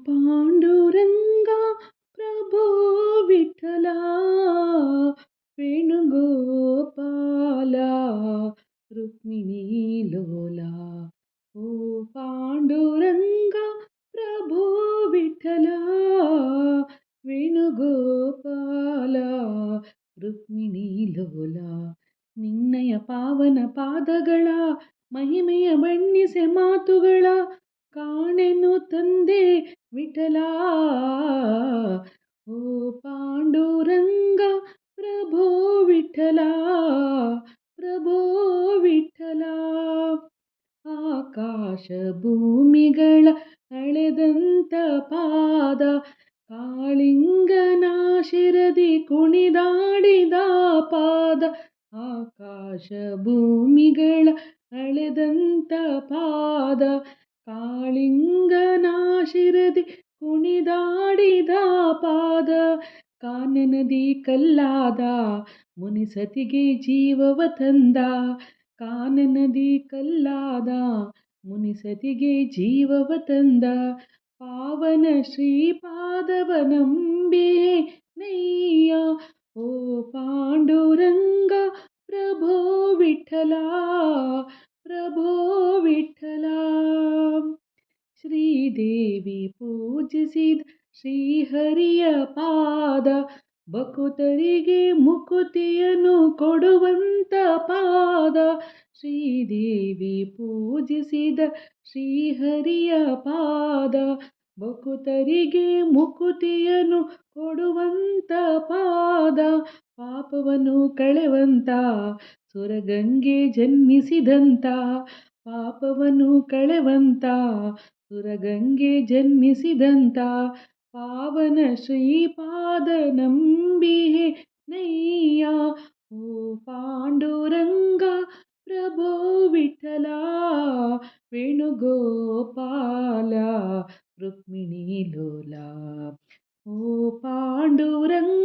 पांडुरंगा प्रभो विठला वेणुगोपाला रुक्मिणी लोला ओ पांडुरंगा प्रभो विठला वेणुगोपाला रुक्मिणी ಲೋಲ ನಿನ್ನಯ ಪಾವನ ಪಾದಗಳ ಮಹಿಮೆಯ ಬಣ್ಣಿಸೆ ಮಾತುಗಳ ಕಾಣೆನು ತಂದೆ ವಿಠಲ ಓ ಪಾಂಡುರಂಗ ಪ್ರಭೋ ವಿಠಲ ಪ್ರಭೋ ವಿಠಲ ಆಕಾಶ ಭೂಮಿಗಳ ಅಳೆದಂತ ಪಾದ ಕಾಳಿಂಗನ ಶಿರದಿ ಕುಣಿದಾಡಿದ ಪಾದ ಆಕಾಶ ಭೂಮಿಗಳ ಅಳೆದಂತ ಪಾದ ಕಾಳಿಂಗನ ಶಿರದಿ ಕುಣಿದಾಡಿದ ಪಾದ ಕಾನನದಿ ಕಲ್ಲಾದ ಮುನಿಸತಿಗೆ ಜೀವವ ತಂದ ಕಾನನದಿ ಕಲ್ಲಾದ ಮುನಿಸತಿಗೆ ಜೀವವ ತಂದ ಪಾವನ ಶ್ರೀಪಾದವನಂಬೆ ನಯ್ಯ ಓ ಪಾಂಡುರಂಗ ಪ್ರಭೋ ವಿಠಲ ಪ್ರಭೋ ವಿಠಲ ಶ್ರೀದೇವಿ ಪೂಜಿಸಿದ ಶ್ರೀಹರಿಯ ಪಾದ ಭಕುತರಿಗೆ ಮುಕುತಿಯನ್ನು ಕೊಡುವಂತ ಪಾದ ಶ್ರೀದೇವಿ ಪೂಜಿಸಿದ ಶ್ರೀಹರಿಯ ಪಾದ ಭಕುತರಿಗೆ ಮುಕುತಿಯನ್ನು ಕೊಡುವಂತ ಪಾದ ಪಾಪವನ್ನು ಕಳೆವಂತ ಸುರಗಂಗೆ ಜನ್ಮಿಸಿದಂತ ಪಾಪವನ್ನು ಕಳೆವಂತ ಸುರಗಂಗೆ ಜನ್ಮಿಸಿದಂತ ಪಾವನ ಶ್ರೀಪಾದ ನಂಬಿಹೆ ನಯ್ಯ ಓ ಪಾಂಡುರಂಗ ಪ್ರಭೋ ವಿಠಲ ವೇಣುಗೋಪಾಲ ರುಕ್ಮಿಣಿ ಲೋಲ ಓ ಪಾಂಡುರಂಗ